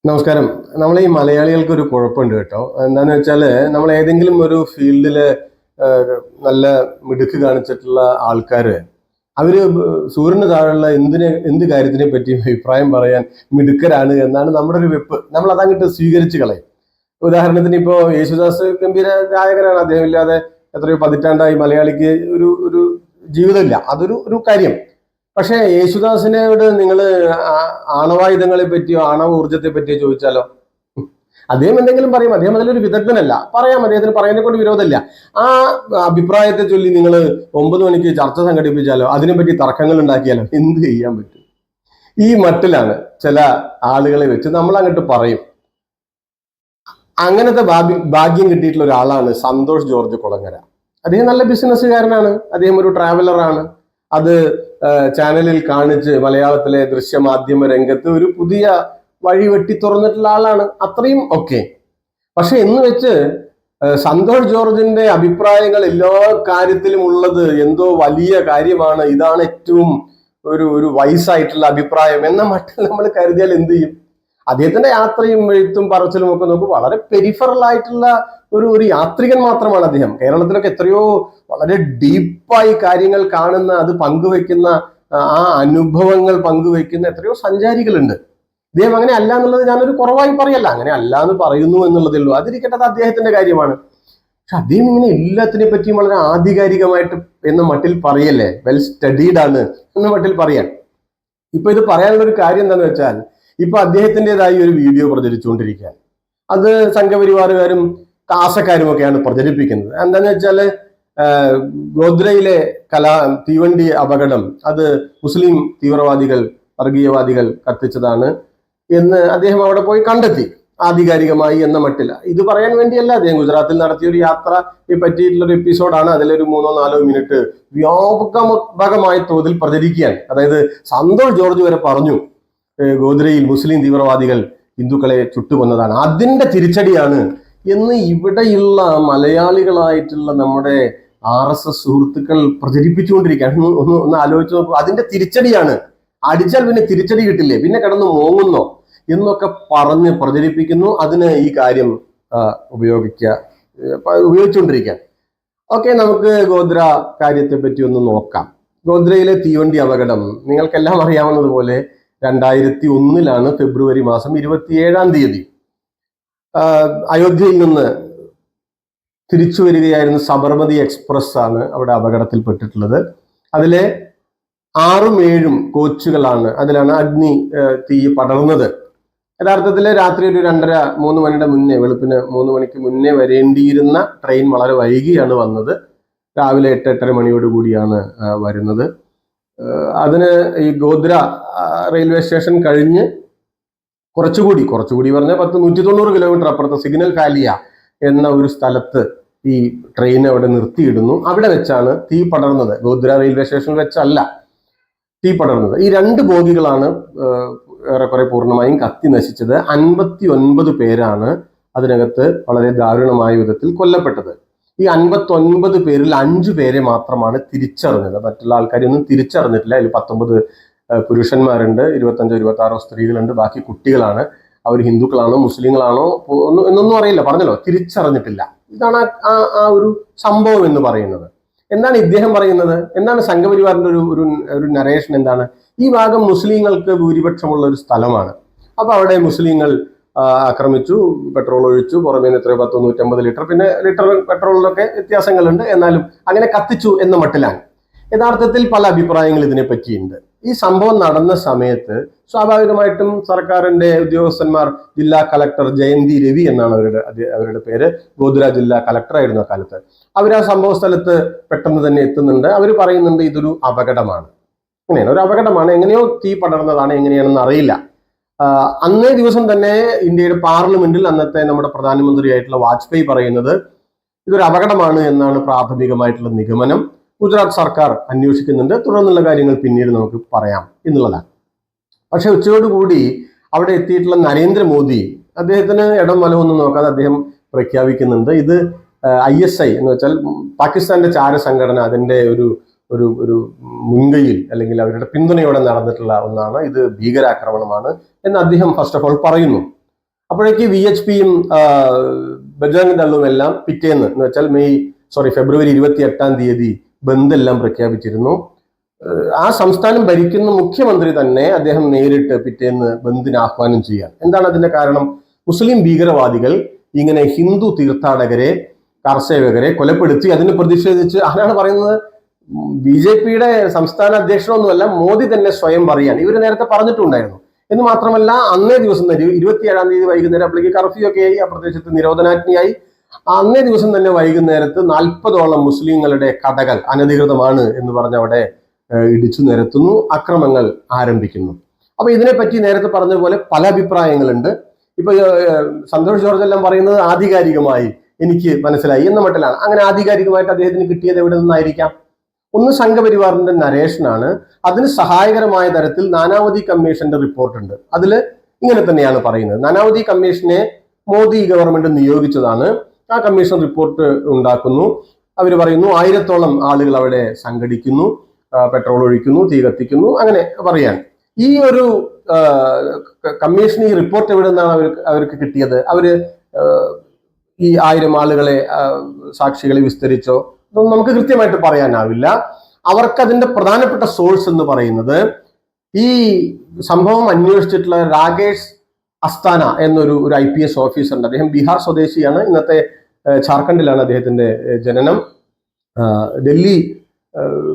നമസ്കാരം. നമ്മൾ ഈ മലയാളികൾക്ക് ഒരു കുഴപ്പമുണ്ട് കേട്ടോ. എന്താന്ന് വെച്ചാല് നമ്മൾ ഏതെങ്കിലും ഒരു ഫീൽഡില് നല്ല മിടുക്ക് കാണിച്ചിട്ടുള്ള ആൾക്കാര് അവര് സൂര്യന് താഴെയുള്ള എന്ത് കാര്യത്തിനെ പറ്റിയും അഭിപ്രായം പറയാൻ മിടുക്കരാണ് എന്നാണ് നമ്മുടെ ഒരു വെപ്പ്. നമ്മൾ അതങ്ങോട്ട് സ്വീകരിച്ചു കളയും. ഉദാഹരണത്തിന് ഇപ്പോ യേശുദാസ് ഗംഭീര ഗായകനാണ്. അദ്ദേഹം ഇല്ലാതെ എത്രയോ പതിറ്റാണ്ടായി മലയാളിക്ക് ഒരു ഒരു ജീവിതമില്ല. അതൊരു ഒരു കാര്യം. പക്ഷെ യേശുദാസിനോട് നിങ്ങൾ ആണവായുധങ്ങളെ പറ്റിയോ ആണവ ഊർജത്തെ പറ്റിയോ ചോദിച്ചാലോ അദ്ദേഹം എന്തെങ്കിലും പറയും. അദ്ദേഹം അതിലൊരു വിദഗ്ധനല്ല. പറയാം, അദ്ദേഹത്തിന് പറയുന്നതിനെ കൊണ്ട് വിരോധമില്ല. ആ അഭിപ്രായത്തെ ചൊല്ലി നിങ്ങൾ 9 മണിക്ക് ചർച്ച സംഘടിപ്പിച്ചാലോ അതിനെപ്പറ്റി തർക്കങ്ങൾ ഉണ്ടാക്കിയാലോ എന്ത് ചെയ്യാൻ പറ്റും? ഈ മട്ടിലാണ് ചില ആളുകളെ വെച്ച് നമ്മൾ അങ്ങോട്ട് പറയും. അങ്ങനത്തെ ഭാഗ്യം കിട്ടിയിട്ടുള്ള ഒരാളാണ് സന്തോഷ് ജോർജ് കുളങ്ങര. അദ്ദേഹം നല്ല ബിസിനസ്സുകാരനാണ്. അദ്ദേഹം ഒരു ട്രാവലറാണ്. അത് ചാനലിൽ കാണിച്ച് മലയാളത്തിലെ ദൃശ്യമാധ്യമ രംഗത്ത് ഒരു പുതിയ വഴി വെട്ടി തുറന്നിട്ടുള്ള ആളാണ്. അത്രയും ഒക്കെ. പക്ഷെ എന്ന് വെച്ച് സന്തോഷ് ജോർജിന്റെ അഭിപ്രായങ്ങൾ എല്ലാ കാര്യത്തിലും ഉള്ളത് എന്തോ വലിയ കാര്യമാണ്, ഇതാണ് ഏറ്റവും ഒരു ഒരു വയസ്സായിട്ടുള്ള അഭിപ്രായം എന്ന മട്ടിൽ നമ്മൾ കരുതിയാൽ എന്ത് ചെയ്യും? അദ്ദേഹത്തിന്റെ യാത്രയും എഴുത്തും പറച്ചിലും ഒക്കെ നോക്കും വളരെ പെരിഫറൽ ആയിട്ടുള്ള ഒരു യാത്രികൻ മാത്രമാണ് അദ്ദേഹം. കേരളത്തിലൊക്കെ എത്രയോ വളരെ ഡീപ്പായി കാര്യങ്ങൾ കാണുന്ന, അത് പങ്കുവെക്കുന്ന, ആ അനുഭവങ്ങൾ പങ്കുവെക്കുന്ന എത്രയോ സഞ്ചാരികളുണ്ട്. അദ്ദേഹം അങ്ങനെ അല്ല എന്നുള്ളത് ഞാനൊരു കുറവായി പറയല്ല, അങ്ങനെ അല്ല എന്ന് പറയുന്നു എന്നുള്ളതേ ഉള്ളൂ. അതിരിക്കട്ടെ, അത് അദ്ദേഹത്തിന്റെ കാര്യമാണ്. പക്ഷെ അദ്ദേഹം ഇങ്ങനെ എല്ലാത്തിനെ പറ്റിയും വളരെ ആധികാരികമായിട്ട് എന്ന മട്ടിൽ പറയല്ലേ, വെൽ സ്റ്റഡീഡ് ആണ് എന്ന മട്ടിൽ പറയാൻ. ഇപ്പൊ ഇത് പറയാനുള്ള ഒരു കാര്യം എന്താണെന്ന് വെച്ചാൽ, ഇപ്പൊ അദ്ദേഹത്തിൻ്റെതായി ഒരു വീഡിയോ പ്രചരിച്ചുകൊണ്ടിരിക്കുകയാണ്. അത് സംഘപരിവാറുകാരും കാസക്കാരും ഒക്കെയാണ് പ്രചരിപ്പിക്കുന്നത്. എന്താന്ന് വെച്ചാല് ഗോദ്രയിലെ തീവണ്ടി അപകടം അത് മുസ്ലിം തീവ്രവാദികൾ, വർഗീയവാദികൾ കത്തിച്ചതാണ് എന്ന് അദ്ദേഹം അവിടെ പോയി കണ്ടെത്തി ആധികാരികമായി എന്ന മട്ടിൽ. ഇത് പറയാൻ വേണ്ടിയല്ല, അദ്ദേഹം ഗുജറാത്തിൽ നടത്തിയ ഒരു യാത്രയെ പറ്റിയിട്ടുള്ള ഒരു എപ്പിസോഡാണ്. അതിലൊരു 3-4 മിനിറ്റ് വ്യാപകമായ തോതിൽ പ്രചരിക്കുകയാണ്. അതായത് സന്തോഷ് ജോർജ് വരെ പറഞ്ഞു ഗോദ്രയിൽ മുസ്ലിം തീവ്രവാദികൾ ഹിന്ദുക്കളെ ചുട്ടുകൊന്നതാണ്, അതിന്റെ തിരിച്ചടിയാണ് എന്ന് ഇവിടെയുള്ള മലയാളികളായിട്ടുള്ള നമ്മുടെ RSS സുഹൃത്തുക്കൾ പ്രചരിപ്പിച്ചുകൊണ്ടിരിക്കുകയാണ്. ഒന്ന് ആലോചിച്ച് നോക്കൂ. അതിന്റെ തിരിച്ചടിയാണ്, അടിച്ചാൽ പിന്നെ തിരിച്ചടി കിട്ടില്ലേ, പിന്നെ കിടന്ന് മോങ്ങുന്നോ എന്നൊക്കെ പറഞ്ഞ് പ്രചരിപ്പിക്കുന്നു. അതിന് ഈ കാര്യം ഉപയോഗിച്ചുകൊണ്ടിരിക്കാൻ. ഓക്കെ, നമുക്ക് ഗോദ്ര കാര്യത്തെ പറ്റി ഒന്ന് നോക്കാം. ഗോദ്രയിലെ തീവണ്ടി അപകടം നിങ്ങൾക്കെല്ലാം അറിയാവുന്നതുപോലെ 2001 ഫെബ്രുവരി മാസം 27 അയോധ്യയിൽ നിന്ന് തിരിച്ചു വരികയായിരുന്ന സബർമതി എക്സ്പ്രസ് ആണ് അവിടെ അപകടത്തിൽപ്പെട്ടിട്ടുള്ളത്. അതിലെ 6-7 കോച്ചുകളാണ്, അതിലാണ് അഗ്നി തീ പടർന്നത്. യഥാർത്ഥത്തിൽ രാത്രി ഒരു 2:30-3 മണിയുടെ മുന്നേ, വെളുപ്പിന് 3 മണിക്ക് മുന്നേ വരേണ്ടിയിരുന്ന ട്രെയിൻ വളരെ വൈകിയാണ് വന്നത്. രാവിലെ 8-8:30 മണിയോട് കൂടിയാണ് വരുന്നത്. അതിന് ഈ ഗോദ്ര റെയിൽവേ സ്റ്റേഷൻ കഴിഞ്ഞ് കുറച്ചുകൂടി പറഞ്ഞാൽ 190 കിലോമീറ്റർ അപ്പുറത്ത് സിഗ്നൽ ഫാലിയ എന്ന ഒരു സ്ഥലത്ത് ഈ ട്രെയിൻ അവിടെ നിർത്തിയിടുന്നു. അവിടെ വെച്ചാണ് തീ പടർന്നത്. ഗോദ്ര റെയിൽവേ സ്റ്റേഷനിൽ വെച്ചല്ല തീ പടർന്നത്. ഈ 2 ബോഗികളാണ് ഏറെക്കുറെ പൂർണ്ണമായും കത്തി നശിച്ചത്. 59 പേരാണ് അതിനകത്ത് വളരെ ദാരുണമായ വിധത്തിൽ കൊല്ലപ്പെട്ടത്. ഈ 59 പേരിൽ 5 പേരെ മാത്രമാണ് തിരിച്ചറിഞ്ഞത്. മറ്റുള്ള ആൾക്കാരെയൊന്നും തിരിച്ചറിഞ്ഞിട്ടില്ല. അതിൽ 19 പുരുഷന്മാരുണ്ട്, 25-26 സ്ത്രീകളുണ്ട്, ബാക്കി കുട്ടികളാണ്. അവർ ഹിന്ദുക്കളാണോ മുസ്ലിങ്ങളാണോ എന്നൊന്നും അറിയില്ല, പറഞ്ഞല്ലോ, തിരിച്ചറിഞ്ഞിട്ടില്ല. ഇതാണ് ആ ഒരു സംഭവം എന്ന് പറയുന്നത്. എന്താണ് ഇദ്ദേഹം പറയുന്നത്? എന്താണ് സംഘപരിവാറിന്റെ ഒരു നരേഷൻ? എന്താണ്? ഈ ഭാഗം മുസ്ലിങ്ങൾക്ക് ഭൂരിപക്ഷമുള്ള ഒരു സ്ഥലമാണ്. അപ്പൊ അവിടെ മുസ്ലിങ്ങൾ ആക്രമിച്ചു, പെട്രോൾ ഒഴിച്ചു, പുറമേ എത്രയോ 150 ലിറ്റർ, പിന്നെ ലിറ്റർ പെട്രോളിലൊക്കെ വ്യത്യാസങ്ങളുണ്ട്, എന്നാലും അങ്ങനെ കത്തിച്ചു എന്ന മട്ടിലാണ്. യഥാർത്ഥത്തിൽ പല അഭിപ്രായങ്ങൾ ഇതിനെ പറ്റിയുണ്ട്. ഈ സംഭവം നടന്ന സമയത്ത് സ്വാഭാവികമായിട്ടും സർക്കാരിന്റെ ഉദ്യോഗസ്ഥന്മാർ, ജില്ലാ കളക്ടർ ജയന്തി രവി എന്നാണ് അവരുടെ പേര്, ഗോദ്ര ജില്ലാ കളക്ടർ ആയിരുന്നു അക്കാലത്ത്. അവർ ആ സംഭവ സ്ഥലത്ത് പെട്ടെന്ന് തന്നെ എത്തുന്നുണ്ട്. അവർ പറയുന്നുണ്ട് ഇതൊരു അപകടമാണ്, അങ്ങനെയാണ്, ഒരു അപകടമാണ്, എങ്ങനെയോ തീ പടർന്നതാണ്, എങ്ങനെയാണെന്ന് അറിയില്ല. അന്നേ ദിവസം തന്നെ ഇന്ത്യയുടെ പാർലമെന്റിൽ അന്നത്തെ നമ്മുടെ പ്രധാനമന്ത്രിയായിട്ടുള്ള വാജ്പേയി പറയുന്നത് ഇതൊരു അപകടമാണ് എന്നാണ് പ്രാഥമികമായിട്ടുള്ള നിഗമനം. ഗുജറാത്ത് സർക്കാർ അന്വേഷിക്കുന്നുണ്ട്, തുടർന്നുള്ള കാര്യങ്ങൾ പിന്നീട് നമുക്ക് പറയാം എന്നുള്ളതാണ്. പക്ഷെ ഉച്ചയോടുകൂടി അവിടെ എത്തിയിട്ടുള്ള നരേന്ദ്രമോദി അദ്ദേഹത്തിന് ഇടം വലമൊന്നും നോക്കാതെ അദ്ദേഹം പ്രഖ്യാപിക്കുന്നുണ്ട് ഇത് ISI എന്ന് വെച്ചാൽ പാകിസ്ഥാന്റെ ചാരസംഘടന, അതിന്റെ ഒരു ഒരു ഒരു മുൻകൈയിൽ അല്ലെങ്കിൽ അവരുടെ പിന്തുണയോടെ നടന്നിട്ടുള്ള ഒന്നാണ്, ഇത് ഭീകരാക്രമണമാണ് എന്ന് അദ്ദേഹം ഫസ്റ്റ് ഓഫ് ഓൾ പറയുന്നു. അപ്പോഴേക്ക് VHPയും ബജറംഗ് ദളും എല്ലാം പിറ്റേന്ന് എന്ന് വെച്ചാൽ ഫെബ്രുവരി 28 ബന്ദ് എല്ലാം പ്രഖ്യാപിച്ചിരുന്നു. ആ സംസ്ഥാനം ഭരിക്കുന്ന മുഖ്യമന്ത്രി തന്നെ അദ്ദേഹം നേരിട്ട് പിറ്റേന്ന് ബന്ദിന് ആഹ്വാനം ചെയ്യാൻ. എന്താണ് അതിന്റെ കാരണം? മുസ്ലിം ഭീകരവാദികൾ ഇങ്ങനെ ഹിന്ദു തീർത്ഥാടകരെ, കർഷകരെ കൊലപ്പെടുത്തി. അതിന് പ്രതിഷേധിച്ച് ആരാണ് പറയുന്നത്? BJPയുടെ സംസ്ഥാന അധ്യക്ഷനൊന്നുമല്ല, മോദി തന്നെ സ്വയം പറയാൻ. ഇവർ നേരത്തെ പറഞ്ഞിട്ടുണ്ടായിരുന്നു. എന്ന് മാത്രമല്ല, അന്നേ ദിവസം തന്നെ 27 വൈകുന്നേരം അപ്പോഴേക്ക് കർഫ്യൂ ഒക്കെ ആയി, ആ പ്രദേശത്ത് നിരോധനാജ്ഞയായി. അന്നേ ദിവസം തന്നെ വൈകുന്നേരത്ത് 40ഓളം മുസ്ലിങ്ങളുടെ കടകൾ അനധികൃതമാണ് എന്ന് പറഞ്ഞ് അവിടെ ഇടിച്ചു നിരത്തുന്നു, അക്രമങ്ങൾ ആരംഭിക്കുന്നു. അപ്പൊ ഇതിനെപ്പറ്റി നേരത്തെ പറഞ്ഞ പോലെ പല അഭിപ്രായങ്ങളുണ്ട്. ഇപ്പൊ സന്തോഷ് ജോർജ് എല്ലാം പറയുന്നത് ആധികാരികമായി എനിക്ക് മനസ്സിലായി എന്ന മട്ടിലാണ്. അങ്ങനെ ആധികാരികമായിട്ട് അദ്ദേഹത്തിന് കിട്ടിയത് എവിടെ നിന്നായിരിക്കാം? ഒന്ന് സംഘപരിവാറിന്റെ നരേഷനാണ്. അതിന് സഹായകരമായ തരത്തിൽ നാനാവതി കമ്മീഷന്റെ റിപ്പോർട്ട് ഉണ്ട്. അതിൽ ഇങ്ങനെ തന്നെയാണ് പറയുന്നത്. നാനാവതി കമ്മീഷനെ മോദി ഗവൺമെന്റ് നിയോഗിച്ചതാണ്. ആ കമ്മീഷൻ റിപ്പോർട്ട് ഉണ്ടാക്കുന്നു. അവർ പറയുന്നു 1000ഓളം ആളുകൾ അവിടെ സംഘടിക്കുന്നു, പെട്രോൾ ഒഴിക്കുന്നു, തീ കത്തിക്കുന്നു, അങ്ങനെ പറയാൻ. ഈ ഒരു കമ്മീഷൻ ഈ റിപ്പോർട്ട് എവിടെ നിന്നാണ് അവർക്ക് കിട്ടിയത്? അവര് ഈ 1000 ആളുകളെ സാക്ഷികളെ വിസ്തരിച്ചോ? ഇതൊന്നും നമുക്ക് കൃത്യമായിട്ട് പറയാനാവില്ല. അവർക്ക് അതിന്റെ പ്രധാനപ്പെട്ട സോഴ്സ് എന്ന് പറയുന്നത് ഈ സംഭവം അന്വേഷിച്ചിട്ടുള്ള രാകേഷ് അസ്താന എന്നൊരു IPS ഓഫീസറുണ്ട്. അദ്ദേഹം ബീഹാർ സ്വദേശിയാണ്. ഇന്നത്തെ ജാർഖണ്ഡിലാണ് അദ്ദേഹത്തിന്റെ ജനനം. ഡൽഹി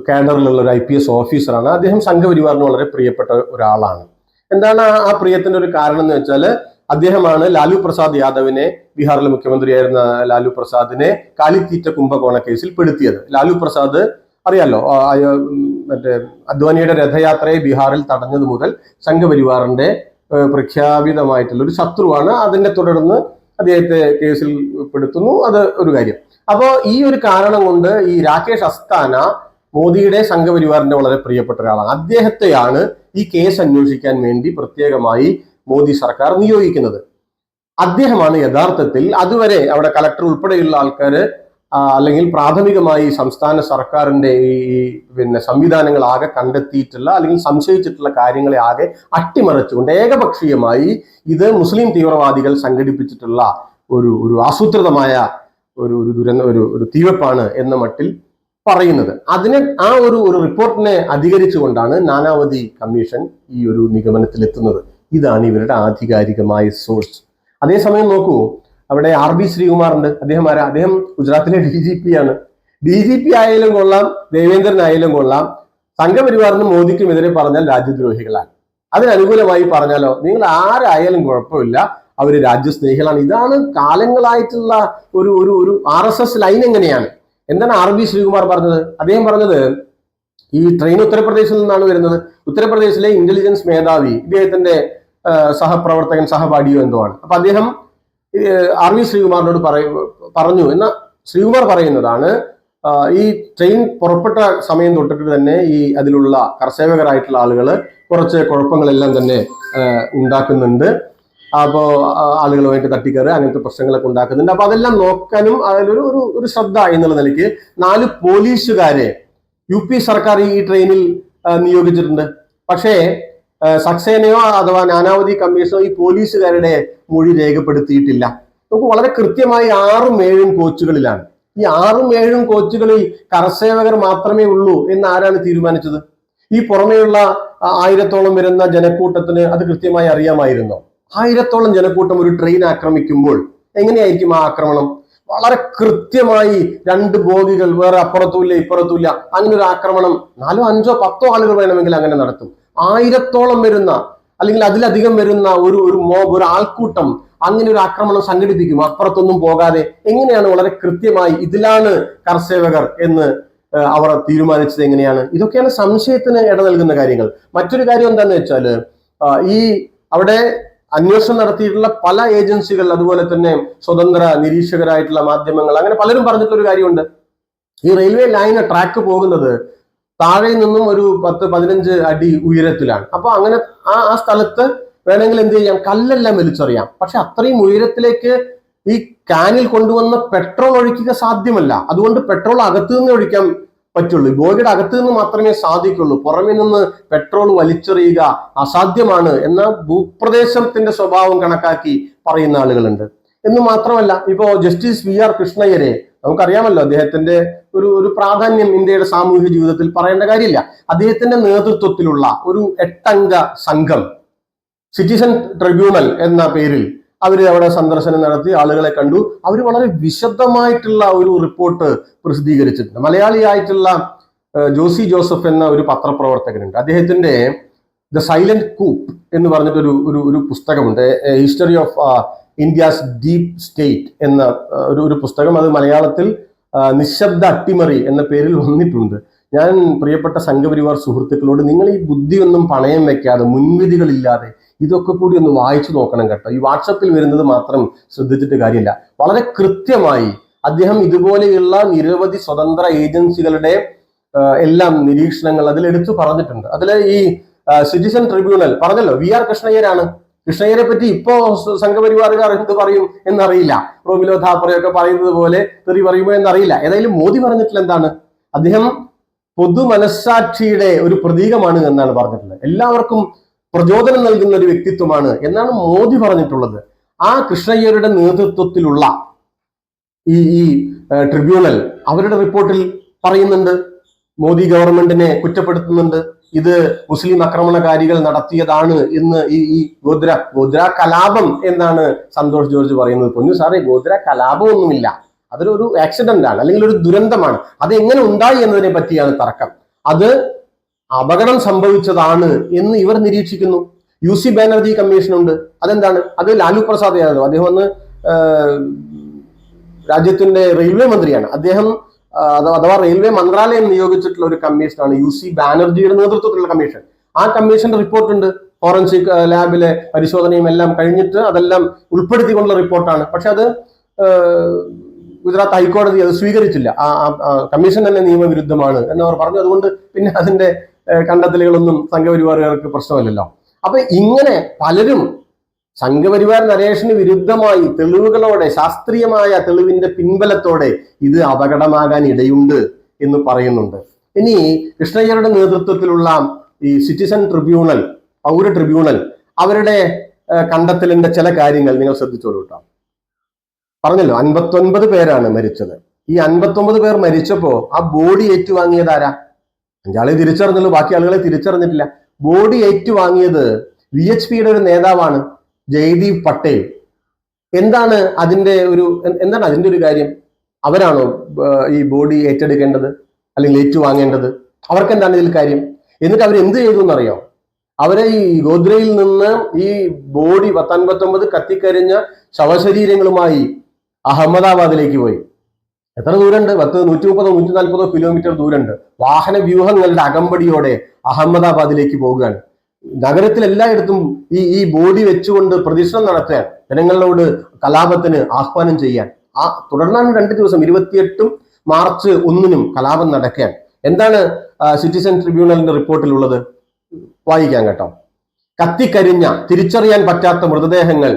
കാഡറിലുള്ള ഒരു IPS ഓഫീസറാണ്. അദ്ദേഹം സംഘപരിവാറിന് വളരെ പ്രിയപ്പെട്ട ഒരാളാണ്. എന്താണ് ആ പ്രിയത്തിന്റെ ഒരു കാരണം എന്ന് വെച്ചാൽ, അദ്ദേഹമാണ് ലാലു പ്രസാദ് യാദവിനെ, ബീഹാറിലെ മുഖ്യമന്ത്രിയായിരുന്ന ലാലു പ്രസാദിനെ കാലിത്തീറ്റ കുംഭകോണ കേസിൽ പെടുത്തിയത്. ലാലു പ്രസാദ് അറിയാലോ, മറ്റേ അദ്വാനിയുടെ രഥയാത്രയെ ബീഹാറിൽ തടഞ്ഞത് മുതൽ സംഘപരിവാറിന്റെ പ്രഖ്യാപിതമായിട്ടുള്ള ഒരു ശത്രുവാണ്. അതിനെ തുടർന്ന് അദ്ദേഹത്തെ കേസിൽ പെടുത്തുന്നു. അത് ഒരു കാര്യം. അപ്പോ ഈ ഒരു കാരണം കൊണ്ട് ഈ രാകേഷ് അസ്താന മോദിയുടെ സംഘപരിവാറിന്റെ വളരെ പ്രിയപ്പെട്ട ഒരാളാണ്. അദ്ദേഹത്തെയാണ് ഈ കേസ് അന്വേഷിക്കാൻ വേണ്ടി പ്രത്യേകമായി മോദി സർക്കാർ നിയോഗിക്കുന്നത്. അദ്ദേഹമാണ് യഥാർത്ഥത്തിൽ അതുവരെ അവിടെ കളക്ടർ ഉൾപ്പെടെയുള്ള ആൾക്കാര് അല്ലെങ്കിൽ പ്രാഥമികമായി സംസ്ഥാന സർക്കാരിന്റെ ഈ സംവിധാനങ്ങൾ ആകെ കണ്ടെത്തിയിട്ടുള്ള അല്ലെങ്കിൽ സംശയിച്ചിട്ടുള്ള കാര്യങ്ങളെ ആകെ അട്ടിമറിച്ചുകൊണ്ട് ഏകപക്ഷീയമായി ഇത് മുസ്ലിം തീവ്രവാദികൾ സംഘടിപ്പിച്ചിട്ടുള്ള ഒരു ആസൂത്രിതമായ ഒരു തീവെപ്പാണ് എന്ന മട്ടിൽ പറയുന്നത്. അതിനെ ആ ഒരു റിപ്പോർട്ടിനെ അധികരിച്ചുകൊണ്ടാണ് നാനാവതി കമ്മീഷൻ ഈ ഒരു നിഗമനത്തിലെത്തുന്നത്. ഇതാണ് ഇവരുടെ ആധികാരികമായ സോഴ്സ്. അതേസമയം നോക്കൂ, അവിടെ RB ശ്രീകുമാർ ഉണ്ട്. അദ്ദേഹം ഗുജറാത്തിലെ DGP ആണ്. DGP ആയാലും കൊള്ളാം, ദേവേന്ദ്രൻ ആയാലും കൊള്ളാം, സംഘപരിവാറിനും മോദിക്കുമെതിരെ പറഞ്ഞാൽ രാജ്യദ്രോഹികളാണ്. അതിനനുകൂലമായി പറഞ്ഞാലോ നിങ്ങൾ ആരായാലും കുഴപ്പമില്ല, അവര് രാജ്യസ്നേഹികളാണ്. ഇതാണ് കാലങ്ങളായിട്ടുള്ള ഒരു RSS ലൈൻ. എങ്ങനെയാണ്? എന്താണ് RB ശ്രീകുമാർ പറഞ്ഞത്? അദ്ദേഹം പറഞ്ഞത് ഈ ട്രെയിൻ ഉത്തർപ്രദേശിൽ നിന്നാണ് വരുന്നത്. ഉത്തർപ്രദേശിലെ ഇന്റലിജൻസ് മേധാവി ഇദ്ദേഹത്തിന്റെ സഹപ്രവർത്തകൻ സഹപാഠിയോ എന്തോ ആണ്. അപ്പൊ അദ്ദേഹം RB ശ്രീകുമാറിനോട് പറഞ്ഞു എന്ന ശ്രീകുമാർ പറയുന്നതാണ്, ഈ ട്രെയിൻ പുറപ്പെട്ട സമയം തൊട്ടിട്ട് തന്നെ ഈ അതിലുള്ള കർഷകരായിട്ടുള്ള ആളുകൾ കുറച്ച് കുഴപ്പങ്ങളെല്ലാം തന്നെ ഉണ്ടാക്കുന്നുണ്ട്. അപ്പോൾ ആളുകളുമായിട്ട് തട്ടിക്കയറുക, അങ്ങനത്തെ പ്രശ്നങ്ങളൊക്കെ ഉണ്ടാക്കുന്നുണ്ട്. അപ്പൊ അതെല്ലാം നോക്കാനും അതിലൊരു ശ്രദ്ധ എന്നുള്ള നിലയ്ക്ക് 4 പോലീസുകാരെ UP സർക്കാർ ഈ ട്രെയിനിൽ നിയോഗിച്ചിട്ടുണ്ട്. പക്ഷേ സക്സേനയോ അഥവാ നാനാവതി കമ്മീഷനോ ഈ പോലീസുകാരുടെ മൊഴി രേഖപ്പെടുത്തിയിട്ടില്ല. നമുക്ക് വളരെ കൃത്യമായി 6ഉം 7ഉം കോച്ചുകളിലാണ്. ഈ 6ഉം 7ഉം കോച്ചുകളിൽ കർഷകർ മാത്രമേ ഉള്ളൂ എന്ന് ആരാണ് തീരുമാനിച്ചത്? ഈ പുറമെയുള്ള 1000ഓളം വരുന്ന ജനക്കൂട്ടത്തിന് അത് കൃത്യമായി അറിയാമായിരുന്നോ? 1000ഓളം ജനക്കൂട്ടം ഒരു ട്രെയിൻ ആക്രമിക്കുമ്പോൾ എങ്ങനെയായിരിക്കും ആ ആക്രമണം? വളരെ കൃത്യമായി 2 ബോഗികൾ വേറെ അപ്പുറത്തുമില്ല ഇപ്പുറത്തുമില്ല, അങ്ങനെ ഒരു ആക്രമണം 4, 5, 10 ആളുകൾ വേണമെങ്കിൽ അങ്ങനെ നടത്തും. 1000ഓളം വരുന്ന അല്ലെങ്കിൽ അതിലധികം വരുന്ന ഒരു മോബ്, ഒരു ആൾക്കൂട്ടം അങ്ങനെ ഒരു ആക്രമണം സംഘടിപ്പിക്കും അപ്പുറത്തൊന്നും പോകാതെ. എങ്ങനെയാണ് വളരെ കൃത്യമായി ഇതിലാണ് കർഷകർ എന്ന് അവർ തീരുമാനിച്ചത്? എങ്ങനെയാണ്? ഇതൊക്കെയാണ് സംശയത്തിന് ഇട നൽകുന്ന കാര്യങ്ങൾ. മറ്റൊരു കാര്യം എന്താന്ന് വെച്ചാല്, ഈ അവിടെ അന്വേഷണം നടത്തിയിട്ടുള്ള പല ഏജൻസികൾ, അതുപോലെ തന്നെ സ്വതന്ത്ര നിരീക്ഷകരായിട്ടുള്ള മാധ്യമങ്ങൾ, അങ്ങനെ പലരും പറഞ്ഞിട്ടുള്ള ഒരു കാര്യമുണ്ട്. ഈ റെയിൽവേ ലൈന് ട്രാക്ക് പോകുന്നത് താഴെ നിന്നും ഒരു 10-15 അടി ഉയരത്തിലാണ്. അപ്പൊ അങ്ങനെ ആ സ്ഥലത്ത് വേണമെങ്കിൽ എന്ത് ചെയ്യാം, കല്ലെല്ലാം വലിച്ചെറിയാം. പക്ഷെ അത്രയും ഉയരത്തിലേക്ക് ഈ കാനിൽ കൊണ്ടുവന്ന പെട്രോൾ ഒഴിക്കുക സാധ്യമല്ല. അതുകൊണ്ട് പെട്രോൾ അകത്തു നിന്ന് ഒഴിക്കാൻ പറ്റുള്ളൂ, ബോഗിയുടെ അകത്തു നിന്ന് മാത്രമേ സാധിക്കുള്ളൂ. പുറമെ നിന്ന് പെട്രോൾ വലിച്ചെറിയുക അസാധ്യമാണ് എന്ന ഭൂപ്രദേശത്തിന്റെ സ്വഭാവം കണക്കാക്കി പറയുന്ന ആളുകളുണ്ട്. എന്ന് മാത്രമല്ല, ഇപ്പോ ജസ്റ്റിസ് VR കൃഷ്ണയ്യരെ നമുക്കറിയാമല്ലോ, അദ്ദേഹത്തിന്റെ ഒരു പ്രാധാന്യം ഇന്ത്യയുടെ സാമൂഹിക ജീവിതത്തിൽ പറയേണ്ട കാര്യമില്ല. അദ്ദേഹത്തിന്റെ നേതൃത്വത്തിലുള്ള ഒരു 8-അംഗ സംഘം സിറ്റിസൺ ട്രിബ്യൂണൽ എന്ന പേരിൽ അവർ അവിടെ സന്ദർശനം നടത്തി, ആളുകളെ കണ്ടു. അവർ വളരെ വിശദമായിട്ടുള്ള ഒരു റിപ്പോർട്ട് പ്രസിദ്ധീകരിച്ചിട്ടുണ്ട്. മലയാളിയായിട്ടുള്ള ജോസി ജോസഫ് എന്ന ഒരു പത്രപ്രവർത്തകനുണ്ട്. അദ്ദേഹത്തിന്റെ ദ സൈലന്റ് കൂപ്പ് എന്ന് പറഞ്ഞിട്ടൊരു ഒരു പുസ്തകമുണ്ട്, history of India's deep state എന്ന ഒരു പുസ്തകം. അത് മലയാളത്തിൽ നിശബ്ദ അട്ടിമറി എന്ന പേരിൽ വന്നിട്ടുണ്ട്. ഞാൻ പ്രിയപ്പെട്ട സംഘപരിവാർ സുഹൃത്തുക്കളോട്, നിങ്ങൾ ഈ ബുദ്ധിയൊന്നും പണയം വെക്കാതെ, മുൻവിധികളില്ലാതെ ഇതൊക്കെ കൂടി ഒന്ന് വായിച്ചു നോക്കണം കേട്ടോ. ഈ വാട്സപ്പിൽ വരുന്നത് മാത്രം ശ്രദ്ധിച്ചിട്ട് കാര്യമില്ല. വളരെ കൃത്യമായി അദ്ദേഹം ഇതുപോലെയുള്ള നിരവധി സ്വതന്ത്ര ഏജൻസികളുടെ എല്ലാം നിരീക്ഷണങ്ങൾ അതിൽ എടുത്തു പറഞ്ഞിട്ടുണ്ട്. അതിൽ ഈ സിറ്റിസൺ ട്രിബ്യൂണൽ പറഞ്ഞല്ലോ, VR കൃഷ്ണയ്യരാണ്. കൃഷ്ണയ്യരെ പറ്റി ഇപ്പോ സംഘപരിവാറുകാർ എന്ത് പറയും എന്നറിയില്ല. റോമിലോ ഥാപ്പറയൊക്കെ പറയുന്നത് പോലെ തെറി പറയുമോ എന്നറിയില്ല. ഏതായാലും മോദി പറഞ്ഞിട്ടുള്ള എന്താണ്, അദ്ദേഹം പൊതു മനസ്സാക്ഷിയുടെ ഒരു പ്രതീകമാണ് എന്നാണ് പറഞ്ഞിട്ടുള്ളത്. എല്ലാവർക്കും പ്രചോദനം നൽകുന്ന ഒരു വ്യക്തിത്വമാണ് എന്നാണ് മോദി പറഞ്ഞിട്ടുള്ളത്. ആ കൃഷ്ണയ്യരുടെ നേതൃത്വത്തിലുള്ള ഈ ട്രിബ്യൂണൽ അവരുടെ റിപ്പോർട്ടിൽ പറയുന്നുണ്ട്, മോദി ഗവൺമെന്റിനെ കുറ്റപ്പെടുത്തുന്നുണ്ട്. ഇത് മുസ്ലിം ആക്രമണകാരികൾ നടത്തിയതാണ് എന്ന്. ഈ ഗോദ്ര കലാപം എന്നാണ് സന്തോഷ് ജോർജ് പറയുന്നത്. പൊന്നു സാറേ, ഗോദ്ര കലാപമൊന്നുമില്ല, അതൊരു ആക്സിഡന്റ് ആണ്, അല്ലെങ്കിൽ ഒരു ദുരന്തമാണ്. അത് എങ്ങനെ ഉണ്ടായി എന്നതിനെ പറ്റിയാണ് തർക്കം. അത് അപകടം സംഭവിച്ചതാണ് എന്ന് ഇവർ നിരീക്ഷിക്കുന്നു. UC ബാനർജി കമ്മീഷൻ ഉണ്ട്. അതെന്താണ്? അത് ലാലു പ്രസാദ് യാദവ്, അദ്ദേഹം ഒന്ന് രാജ്യത്തിന്റെ റെയിൽവേ മന്ത്രിയാണ്. അദ്ദേഹം അഥവാ റെയിൽവേ മന്ത്രാലയം നിയോഗിച്ചിട്ടുള്ള ഒരു കമ്മീഷനാണ് UC ബാനർജിയുടെ നേതൃത്വത്തിലുള്ള കമ്മീഷൻ. ആ കമ്മീഷന്റെ റിപ്പോർട്ട് ഉണ്ട്. ഫോറൻസിക് ലാബിലെ പരിശോധനയും എല്ലാം കഴിഞ്ഞിട്ട് അതെല്ലാം ഉൾപ്പെടുത്തിക്കൊണ്ടുള്ള റിപ്പോർട്ടാണ്. പക്ഷെ അത് ഗുജറാത്ത് ഹൈക്കോടതി അത് സ്വീകരിച്ചില്ല. കമ്മീഷൻ തന്നെ നിയമവിരുദ്ധമാണ് എന്നവർ പറഞ്ഞു. അതുകൊണ്ട് പിന്നെ അതിന്റെ കണ്ടെത്തലുകളൊന്നും സംഘപരിവാറുകാർക്ക് പ്രശ്നമല്ലല്ലോ. അപ്പൊ ഇങ്ങനെ പലരും സംഘപരിവാർ നരേഷന് വിരുദ്ധമായി തെളിവുകളോടെ, ശാസ്ത്രീയമായ തെളിവിന്റെ പിൻബലത്തോടെ ഇത് അപകടമാകാൻ ഇടയുണ്ട് എന്ന് പറയുന്നുണ്ട്. ഇനി കൃഷ്ണയ്യരുടെ നേതൃത്വത്തിലുള്ള ഈ സിറ്റിസൺ ട്രിബ്യൂണൽ, പൗര ട്രിബ്യൂണൽ, അവരുടെ കണ്ടെത്തലിന്റെ ചില കാര്യങ്ങൾ നിങ്ങൾ ശ്രദ്ധിച്ചോളൂ കേട്ടോ. പറഞ്ഞല്ലോ 59 പേരാണ് മരിച്ചത്. ഈ 59 പേർ മരിച്ചപ്പോ ആ ബോഡി ഏറ്റുവാങ്ങിയത് ആരാ? 5 ആളെ തിരിച്ചറിഞ്ഞുള്ളൂ, ബാക്കി ആളുകളെ തിരിച്ചറിഞ്ഞിട്ടില്ല. ബോഡി ഏറ്റുവാങ്ങിയത് VHPയുടെ ഒരു നേതാവാണ്, ജയ്ദീപ് പട്ടേൽ. എന്താണ് അതിന്റെ ഒരു കാര്യം? അവരാണോ ഈ ബോഡി ഏറ്റെടുക്കേണ്ടത് അല്ലെങ്കിൽ ഏറ്റുവാങ്ങേണ്ടത്? അവർക്ക് എന്താണ് ഇതിൽ കാര്യം? എന്നിട്ട് അവർ എന്ത് ചെയ്തു എന്നറിയോ? അവരെ ഈ ഗോദ്രയിൽ നിന്ന് ഈ ബോഡി 59 കത്തിക്കരിഞ്ഞ ശവശരീരങ്ങളുമായി അഹമ്മദാബാദിലേക്ക് പോയി. എത്ര ദൂരമുണ്ട്? 130-140 കിലോമീറ്റർ ദൂരമുണ്ട്. വാഹന വ്യൂഹങ്ങളുടെ അകമ്പടിയോടെ അഹമ്മദാബാദിലേക്ക് പോവുകയാണ്. നഗരത്തിൽ എല്ലായിടത്തും ഈ ബോഡി വെച്ചുകൊണ്ട് പ്രദക്ഷിണം നടത്താൻ, ജനങ്ങളോട് കലാപത്തിന് ആഹ്വാനം ചെയ്യാൻ. തുടർന്നാണ് 2 ദിവസം 28 മാർച്ച് 1 കലാപം നടക്കാൻ. എന്താണ് സിറ്റിസൺ ട്രിബ്യൂണലിന്റെ റിപ്പോർട്ടിലുള്ളത്? വായിക്കാം കേട്ടോ. കത്തിക്കരിഞ്ഞ, തിരിച്ചറിയാൻ പറ്റാത്ത മൃതദേഹങ്ങൾ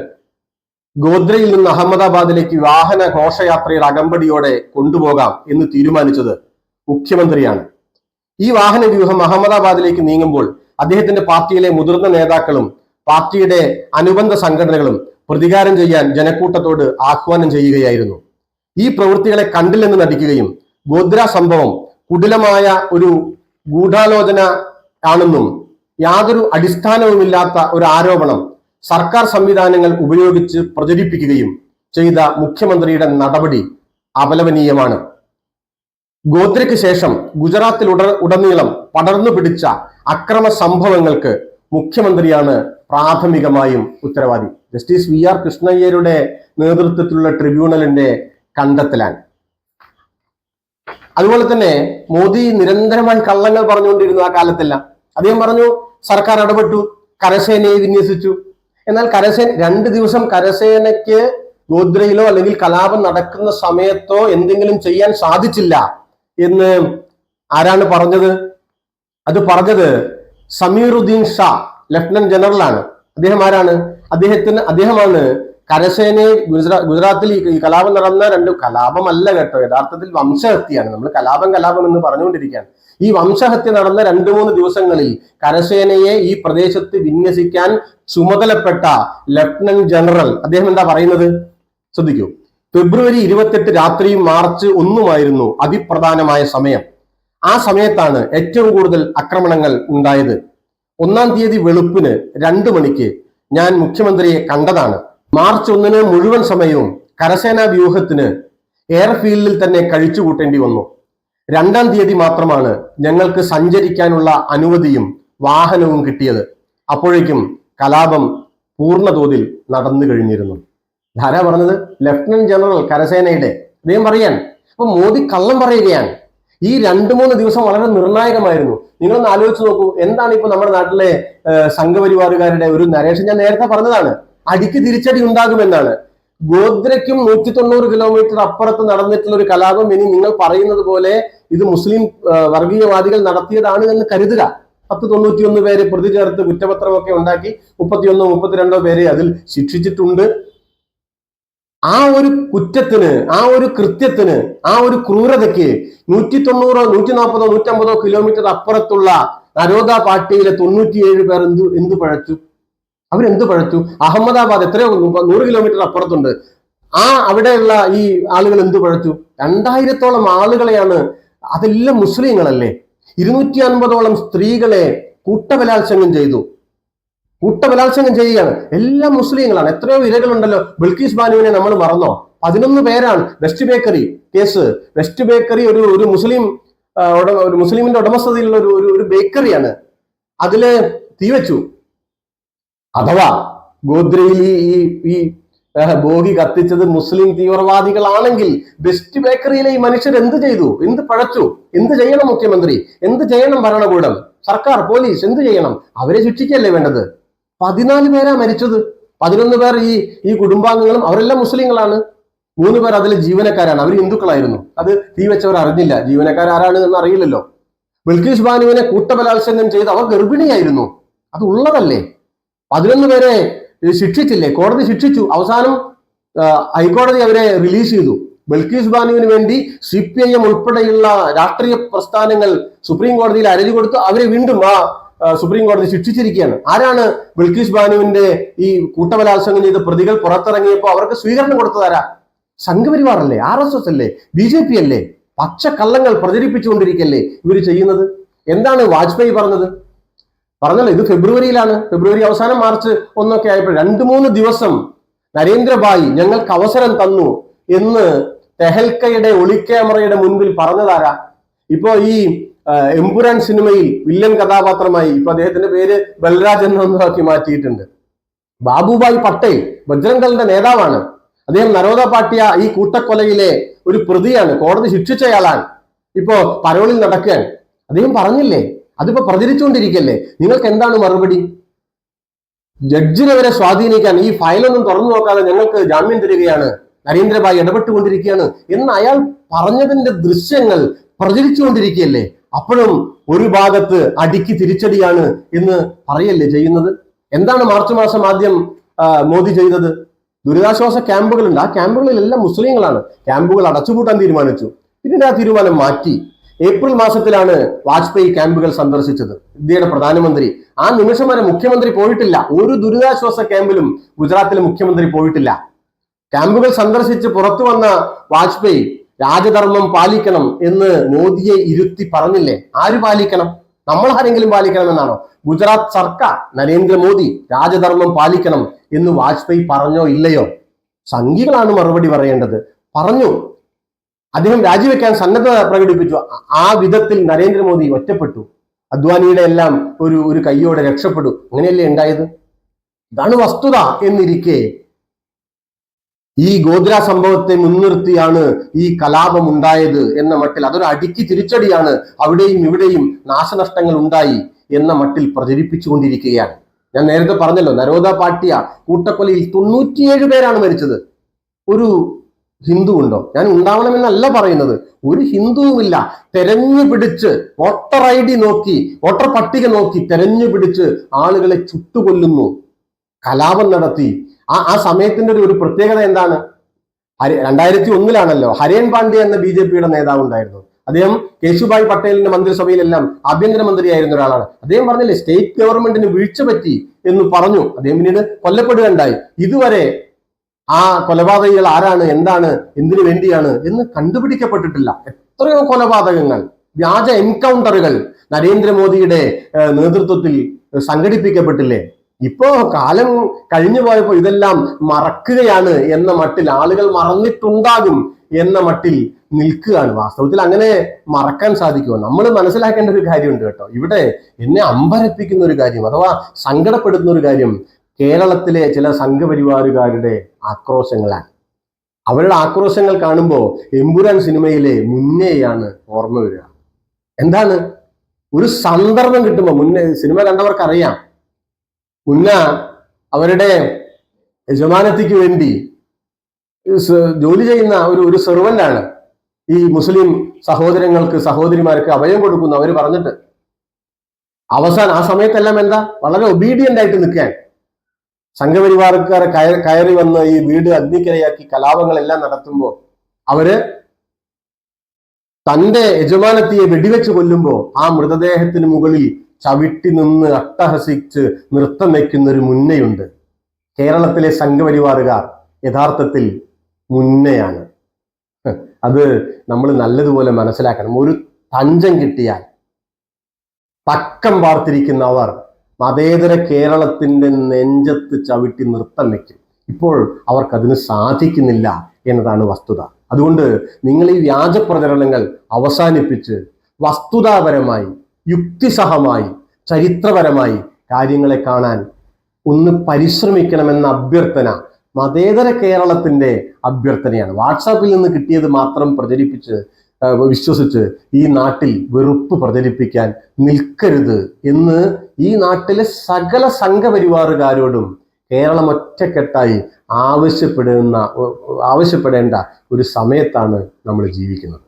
ഗോദ്രയിൽ നിന്ന് അഹമ്മദാബാദിലേക്ക് വാഹന ഘോഷയാത്രയുടെ അകമ്പടിയോടെ കൊണ്ടുപോകാം എന്ന് തീരുമാനിച്ചത് മുഖ്യമന്ത്രിയാണ്. ഈ വാഹന വ്യൂഹം അഹമ്മദാബാദിലേക്ക് നീങ്ങുമ്പോൾ അദ്ദേഹത്തിന്റെ പാർട്ടിയിലെ മുതിർന്ന നേതാക്കളും പാർട്ടിയുടെ അനുബന്ധ സംഘടനകളും പ്രതികാരം ചെയ്യാൻ ജനക്കൂട്ടത്തോട് ആഹ്വാനം ചെയ്യുകയായിരുന്നു. ഈ പ്രവൃത്തികളെ കണ്ടില്ലെന്ന് നടിക്കുകയും ഗോദ്ര സംഭവം കുടിലമായ ഒരു ഗൂഢാലോചന ആണെന്നും യാതൊരു അടിസ്ഥാനവുമില്ലാത്ത ഒരു ആരോപണം സർക്കാർ സംവിധാനങ്ങൾ ഉപയോഗിച്ച് പ്രചരിപ്പിക്കുകയും ചെയ്ത മുഖ്യമന്ത്രിയുടെ നടപടി അപലപനീയമാണ്. ഗോദ്രയ്ക്ക് ശേഷം ഗുജറാത്തിൽ ഉടനീളം പടർന്നു പിടിച്ച അക്രമ സംഭവങ്ങൾക്ക് മുഖ്യമന്ത്രിയാണ് പ്രാഥമികമായും ഉത്തരവാദി. ജസ്റ്റിസ് VR കൃഷ്ണയ്യരുടെ നേതൃത്വത്തിലുള്ള ട്രിബ്യൂണലിന്റെ കണ്ടെത്തലാണ്. അതുപോലെ തന്നെ മോദി നിരന്തരമായി കള്ളങ്ങൾ പറഞ്ഞുകൊണ്ടിരുന്നു ആ കാലത്തെല്ലാം. അദ്ദേഹം പറഞ്ഞു സർക്കാർ ഇടപെട്ടു, കരസേനയെ വിന്യസിച്ചു. എന്നാൽ 2 ദിവസം കരസേനയ്ക്ക് ഗോദ്രയിലോ അല്ലെങ്കിൽ കലാപം നടക്കുന്ന സമയത്തോ എന്തെങ്കിലും ചെയ്യാൻ സാധിച്ചില്ല എന്ന് ആരാണ് പറഞ്ഞത്? അത് പറഞ്ഞത് സമീറുദ്ദീൻ ഷാ, ലഫ്റ്റനന്റ് ജനറലാണ്. അദ്ദേഹം ആരാണ്? അദ്ദേഹമാണ് കരസേനയെ ഗുജറാത്തിൽ ഈ കലാപം നടന്ന കലാപമല്ല കേട്ടോ, യഥാർത്ഥത്തിൽ വംശഹത്യയാണ്. നമ്മൾ കലാപം എന്ന് പറഞ്ഞുകൊണ്ടിരിക്കുകയാണ്. ഈ വംശഹത്യ നടന്ന 2-3 ദിവസങ്ങളിൽ കരസേനയെ ഈ പ്രദേശത്ത് വിന്യസിക്കാൻ ചുമതലപ്പെട്ട ലഫ്റ്റനന്റ് ജനറൽ അദ്ദേഹം എന്താ പറയുന്നത്? ശ്രദ്ധിക്കൂ. ഫെബ്രുവരി 28 രാത്രിയും മാർച്ച് 1 അതിപ്രധാനമായ സമയം. ആ സമയത്താണ് ഏറ്റവും കൂടുതൽ ആക്രമണങ്ങൾ ഉണ്ടായത്. 1-ാം തീയതി വെളുപ്പിന് 2 മണിക്ക് ഞാൻ മുഖ്യമന്ത്രിയെ കണ്ടതാണ്. മാർച്ച് 1 മുഴുവൻ സമയവും കരസേനാ വ്യൂഹത്തിന് എയർഫീൽഡിൽ തന്നെ കഴിച്ചുകൂട്ടേണ്ടി വന്നു. 2-ാം തീയതി മാത്രമാണ് ഞങ്ങൾക്ക് സഞ്ചരിക്കാനുള്ള അനുമതിയും വാഹനവും കിട്ടിയത്. അപ്പോഴേക്കും കലാപം പൂർണ്ണതോതിൽ നടന്നു കഴിഞ്ഞിരുന്നു. ധാരാ പറഞ്ഞത് ലഫ്റ്റനന്റ് ജനറൽ കരസേനയുടെ. അദ്ദേഹം പറയാൻ അപ്പൊ മോദി കള്ളം പറയുകയാണ്. ഈ 2-3 ദിവസം വളരെ നിർണായകമായിരുന്നു. നിങ്ങളൊന്ന് ആലോചിച്ച് നോക്കൂ. എന്താണ് ഇപ്പൊ നമ്മുടെ നാട്ടിലെ സംഘപരിവാറുകാരുടെ ഒരു നരേഷൻ? ഞാൻ നേരത്തെ പറഞ്ഞതാണ്, അടിക്ക് തിരിച്ചടി ഉണ്ടാകുമെന്നാണ്. ഗോദ്രയ്ക്കും 190 കിലോമീറ്റർ അപ്പുറത്ത് നടന്നിട്ടുള്ള ഒരു കലാപം ഇനി നിങ്ങൾ പറയുന്നത് പോലെ ഇത് മുസ്ലിം വർഗീയവാദികൾ നടത്തിയതാണ് എന്ന് കരുതുക. 91 പേരെ പ്രതി ചേർത്ത് കുറ്റപത്രമൊക്കെ ഉണ്ടാക്കി 31-32 പേരെ അതിൽ ശിക്ഷിച്ചിട്ടുണ്ട്. ആ ഒരു കുറ്റത്തിന്, ആ ഒരു കൃത്യത്തിന്, ആ ഒരു ക്രൂരതയ്ക്ക് 190, 140, 150 കിലോമീറ്റർ അപ്പുറത്തുള്ള നരോദ പാർട്ടിയിലെ 97 പേർ എന്ത് പഴച്ചു? അവരെന്ത് പഴച്ചു? അഹമ്മദാബാദ് എത്രയോ 100 കിലോമീറ്റർ അപ്പുറത്തുണ്ട്. അവിടെയുള്ള ഈ ആളുകൾ എന്ത് പഴച്ചു? 2000-ഓളം ആളുകളെയാണ്. അതെല്ലാം മുസ്ലിങ്ങളല്ലേ. 250-ഓളം സ്ത്രീകളെ കൂട്ടബലാത്സംഗം ചെയ്തു. കൂട്ടബലാത്സംഗം ചെയ്യുകയാണ്. എല്ലാം മുസ്ലിങ്ങളാണ്. എത്രയോ ഇരകളുണ്ടല്ലോ. ബിൽക്കീസ് ബാനുവിനെ നമ്മൾ മറന്നോ? 11 പേരാണ്. West bakery case. West bakery ഒരു മുസ്ലിമിന്റെ ഉടമസ്ഥതയിലുള്ള ഒരു ബേക്കറിയാണ്. അതില് തീവച്ചു. അഥവാ ഗോദ്രയിൽ ഈ ബോഗി കത്തിച്ചത് മുസ്ലിം തീവ്രവാദികളാണെങ്കിൽ വെസ്റ്റ് ബേക്കറിയിലെ ഈ മനുഷ്യർ എന്ത് ചെയ്തു? എന്ത് പഴച്ചു? എന്ത് ചെയ്യണം മുഖ്യമന്ത്രി? എന്ത് ചെയ്യണം ഭരണകൂടം, സർക്കാർ, പോലീസ്? എന്ത് ചെയ്യണം? അവരെ ശിക്ഷിക്കല്ലേ വേണ്ടത്? 14 പേരാ മരിച്ചത്. 11 പേർ ഈ കുടുംബാംഗങ്ങളും. അവരെല്ലാം മുസ്ലിങ്ങളാണ്. 3 പേർ അതിലെ ജീവനക്കാരാണ്. അവർ ഹിന്ദുക്കളായിരുന്നു. അത് തീവച്ചവർ അറിഞ്ഞില്ല. ജീവനക്കാരാരാണ് എന്ന് അറിയില്ലല്ലോ. ബിൽക്കീസ് ബാനുവിനെ കൂട്ടബലാത്സംഗം ചെയ്ത് അവർ ഗർഭിണിയായിരുന്നു. അത് ഉള്ളതല്ലേ. 11 പേരെ ശിക്ഷിച്ചില്ലേ? കോടതി ശിക്ഷിച്ചു. അവസാനം ഹൈക്കോടതി അവരെ റിലീസ് ചെയ്തു. ബിൽക്കീസ് ബാനുവിന് വേണ്ടി CPIM ഉൾപ്പെടെയുള്ള രാഷ്ട്രീയ പ്രസ്ഥാനങ്ങൾ സുപ്രീം കോടതിയിൽ അരളി കൊടുത്തു. അവരെ വീണ്ടും സുപ്രീം കോടതി ശിക്ഷിച്ചിരിക്കുകയാണ്. ആരാണ്? ബിൽക്കീസ് ബാനുവിന്റെ ഈ കൂട്ടബലാത്സംഗം ചെയ്ത പ്രതികൾ പുറത്തിറങ്ങിയപ്പോൾ അവർക്ക് സ്വീകരണം കൊടുത്തതാരാ? സംഘപരിവാറല്ലേ, RSS അല്ലേ, BJP അല്ലേ? പച്ചക്കള്ളങ്ങൾ പ്രചരിപ്പിച്ചുകൊണ്ടിരിക്കല്ലേ ഇവർ ചെയ്യുന്നത്. എന്താണ് വാജ്പേയി പറഞ്ഞല്ലോ, ഇത് ഫെബ്രുവരിയിലാണ്. ഫെബ്രുവരി അവസാനം മാർച്ച് 1 ആയപ്പോൾ 2-3 ദിവസം നരേന്ദ്രഭായി ഞങ്ങൾക്ക് അവസരം തന്നു എന്ന് തെഹൽക്കയുടെ ഒളിക്യാമറയുടെ മുൻപിൽ പറഞ്ഞതാരാ? ഇപ്പോ ഈ എമ്പുരാൻ സിനിമയിൽ വില്ലൻ കഥാപാത്രമായി ഇപ്പൊ അദ്ദേഹത്തിന്റെ പേര് ബൽരാജ് എന്നൊന്നാക്കി മാറ്റിയിട്ടുണ്ട്. ബാബുഭായ് പട്ടേൽ ബജ്രംഗളിന്റെ നേതാവാണ്. അദ്ദേഹം നരോദ പാട്ടിയ ഈ കൂട്ടക്കൊലയിലെ ഒരു പ്രതിയാണ്. കോടതി ശിക്ഷിച്ചയാളാണ്. ഇപ്പോ പരോളിൽ നടക്കാൻ അദ്ദേഹം പറഞ്ഞില്ലേ? അതിപ്പോ പ്രചരിച്ചുകൊണ്ടിരിക്കല്ലേ. നിങ്ങൾക്ക് എന്താണ് മറുപടി? ജഡ്ജിനെ വരെ സ്വാധീനിക്കാൻ ഈ ഫയലൊന്നും തുറന്നു നോക്കാതെ ഞങ്ങൾക്ക് ജാമ്യം തരികയാണ്, നരേന്ദ്രഭായി ഇടപെട്ടുകൊണ്ടിരിക്കുകയാണ് എന്ന് അയാൾ പറഞ്ഞതിന്റെ ദൃശ്യങ്ങൾ പ്രചരിച്ചുകൊണ്ടിരിക്കുകയല്ലേ. അപ്പോഴും ഒരു ഭാഗത്ത് അടിക്ക് തിരിച്ചടിയാണ് എന്ന് പറയല്ലേ ചെയ്യുന്നത്. എന്താണ് മാർച്ച് മാസം ആദ്യം മോദി ചെയ്തത്? ദുരിതാശ്വാസ ക്യാമ്പുകളുണ്ട്. ആ ക്യാമ്പുകളിലെല്ലാം മുസ്ലിങ്ങളാണ്. ക്യാമ്പുകൾ അടച്ചുപൂട്ടാൻ തീരുമാനിച്ചു. പിന്നീട് ആ തീരുമാനം മാറ്റി. ഏപ്രിൽ മാസത്തിലാണ് വാജ്പേയി ക്യാമ്പുകൾ സന്ദർശിച്ചത്, ഇന്ത്യയുടെ പ്രധാനമന്ത്രി. ആ നിമിഷം വരെ മുഖ്യമന്ത്രി പോയിട്ടില്ല. ഒരു ദുരിതാശ്വാസ ക്യാമ്പിലും ഗുജറാത്തിലെ മുഖ്യമന്ത്രി പോയിട്ടില്ല. ക്യാമ്പുകൾ സന്ദർശിച്ച് പുറത്തു വന്ന വാജ്പേയി രാജധർമ്മം പാലിക്കണം എന്ന് മോദിയെ ഇരുത്തി പറഞ്ഞില്ലേ? ആര് പാലിക്കണം? നമ്മൾ ആരെങ്കിലും പാലിക്കണമെന്നാണോ? ഗുജറാത്ത് സർക്കാർ, നരേന്ദ്രമോദി രാജധർമ്മം പാലിക്കണം എന്ന് വാജ്പേയി പറഞ്ഞോ ഇല്ലയോ? സംഘികളാണ് മറുപടി പറയേണ്ടത്. പറഞ്ഞു. അദ്ദേഹം രാജിവെക്കാൻ സന്നദ്ധത പ്രകടിപ്പിച്ചു. ആ വിധത്തിൽ നരേന്ദ്രമോദി ഒറ്റപ്പെട്ടു. അദ്വാനിയുടെ എല്ലാം ഒരു കൈയോടെ രക്ഷപ്പെട്ടു. അങ്ങനെയല്ലേ ഉണ്ടായത്? ഇതാണ് വസ്തുത എന്നിരിക്കെ ഈ ഗോദ്ര സംഭവത്തെ മുൻനിർത്തിയാണ് ഈ കലാപം ഉണ്ടായത് എന്ന മട്ടിൽ, അതൊരു അടിക്ക് തിരിച്ചടിയാണ്, അവിടെയും ഇവിടെയും നാശനഷ്ടങ്ങൾ ഉണ്ടായി എന്ന മട്ടിൽ പ്രചരിപ്പിച്ചുകൊണ്ടിരിക്കുകയാണ്. ഞാൻ നേരത്തെ പറഞ്ഞല്ലോ, നരോദ പാട്ടിയ കൂട്ടക്കൊലയിൽ 97 പേരാണ് മരിച്ചത്. ഒരു ഹിന്ദു ഉണ്ടോ? ഞാൻ ഉണ്ടാവണമെന്നല്ല പറയുന്നത്. ഒരു ഹിന്ദുവുമില്ല. തെരഞ്ഞു പിടിച്ച് വോട്ടർ ID നോക്കി, വോട്ടർ പട്ടിക നോക്കി തെരഞ്ഞു പിടിച്ച് ആളുകളെ ചുട്ടുകൊല്ലുന്നു, കലാപം നടത്തി. ആ സമയത്തിന്റെ ഒരു പ്രത്യേകത എന്താണ്? 2001 ഹരേൻ പാണ്ഡ്യ എന്ന BJPയുടെ നേതാവ് ഉണ്ടായിരുന്നു. അദ്ദേഹം കേശുഭായ് പട്ടേലിന്റെ മന്ത്രിസഭയിലെല്ലാം ആഭ്യന്തരമന്ത്രിയായിരുന്ന ഒരാളാണ്. അദ്ദേഹം പറഞ്ഞില്ലേ സ്റ്റേറ്റ് ഗവൺമെന്റിന് വീഴ്ച പറ്റി എന്ന് പറഞ്ഞു. അദ്ദേഹം പിന്നീട് കൊല്ലപ്പെടുകയുണ്ടായി. ഇതുവരെ ആ കൊലപാതകികൾ ആരാണ്, എന്താണ്, എന്തിനു വേണ്ടിയാണ് എന്ന് കണ്ടുപിടിക്കപ്പെട്ടിട്ടില്ല. എത്രയോ കൊലപാതകങ്ങൾ, വ്യാജ എൻകൗണ്ടറുകൾ നരേന്ദ്രമോദിയുടെ നേതൃത്വത്തിൽ സംഘടിപ്പിക്കപ്പെട്ടില്ലേ? ഇപ്പോ കാലം കഴിഞ്ഞു പോയപ്പോ ഇതെല്ലാം മറക്കുകയാണ് എന്ന മട്ടിൽ, ആളുകൾ മറന്നിട്ടുണ്ടാകും എന്ന മട്ടിൽ നിൽക്കുകയാണ്. വാസ്തവത്തിൽ അങ്ങനെ മറക്കാൻ സാധിക്കുമോ? നമ്മൾ മനസ്സിലാക്കേണ്ട ഒരു കാര്യമുണ്ട് കേട്ടോ. ഇവിടെ എന്നെ അമ്പരപ്പിക്കുന്ന ഒരു കാര്യം അഥവാ സങ്കടപ്പെടുത്തുന്ന ഒരു കാര്യം കേരളത്തിലെ ചില സംഘപരിവാറുകാരുടെ ആക്രോശങ്ങളാണ്. അവരുടെ ആക്രോശങ്ങൾ കാണുമ്പോൾ എമ്പുരാൻ സിനിമയിലെ മുന്നേയാണ് ഓർമ്മ വരിക. എന്താണ്? ഒരു സന്ദർഭം കിട്ടുമ്പോൾ, മുന്നേ സിനിമ കണ്ടവർക്കറിയാം, മുന്ന അവരുടെ യജമാനത്തിക്ക് വേണ്ടി ജോലി ചെയ്യുന്ന ഒരു സെർവന്റ് ആണ്. ഈ മുസ്ലിം സഹോദരങ്ങൾക്ക്, സഹോദരിമാർക്ക് അഭയം കൊടുക്കുന്നു അവർ പറഞ്ഞിട്ട്. അവസാനം ആ സമയത്തെല്ലാം എന്താ, വളരെ ഒബീഡിയന്റ് ആയിട്ട് നിൽക്കാൻ സംഘപരിവാർക്കാരെ കയറി വന്ന് ഈ വീട് അഗ്നിക്കരയാക്കി കലാപങ്ങളെല്ലാം നടത്തുമ്പോൾ അവര് തന്റെ യജമാനത്തിയെ വെടിവെച്ച് കൊല്ലുമ്പോൾ ആ മൃതദേഹത്തിന് മുകളിൽ ചവിട്ടി നിന്ന് അട്ടഹസിച്ച് നൃത്തം വയ്ക്കുന്ന ഒരു മുന്നയുണ്ട്. കേരളത്തിലെ സംഘപരിവാറുകാർ യഥാർത്ഥത്തിൽ മുന്നയാണ്. അത് നമ്മൾ നല്ലതുപോലെ മനസ്സിലാക്കണം. ഒരു തഞ്ചം കിട്ടിയാൽ പക്കം പാർത്തിരിക്കുന്നവർ മതേതര കേരളത്തിന്റെ നെഞ്ചത്ത് ചവിട്ടി നൃത്തം വയ്ക്കും. ഇപ്പോൾ അവർക്കതിന് സാധിക്കുന്നില്ല എന്നതാണ് വസ്തുത. അതുകൊണ്ട് നിങ്ങൾ ഈ വ്യാജ പ്രചരണങ്ങൾ അവസാനിപ്പിച്ച് വസ്തുതാപരമായി, യുക്തിസഹമായി, ചരിത്രപരമായി കാര്യങ്ങളെ കാണാൻ ഒന്ന് പരിശ്രമിക്കണമെന്ന അഭ്യർത്ഥന മതേതര കേരളത്തിന്റെ അഭ്യർത്ഥനയാണ്. വാട്സാപ്പിൽ നിന്ന് കിട്ടിയത് മാത്രം പ്രചരിപ്പിച്ച് വിശ്വസിച്ച് ഈ നാട്ടിൽ വെറുപ്പ് പ്രചരിപ്പിക്കാൻ നിൽക്കരുത് എന്ന് ഈ നാട്ടിലെ സകല സംഘപരിവാറുകാരോടും കേരളം ഒറ്റക്കെട്ടായി ആവശ്യപ്പെടേണ്ട ഒരു സമയത്താണ് നമ്മൾ ജീവിക്കുന്നത്.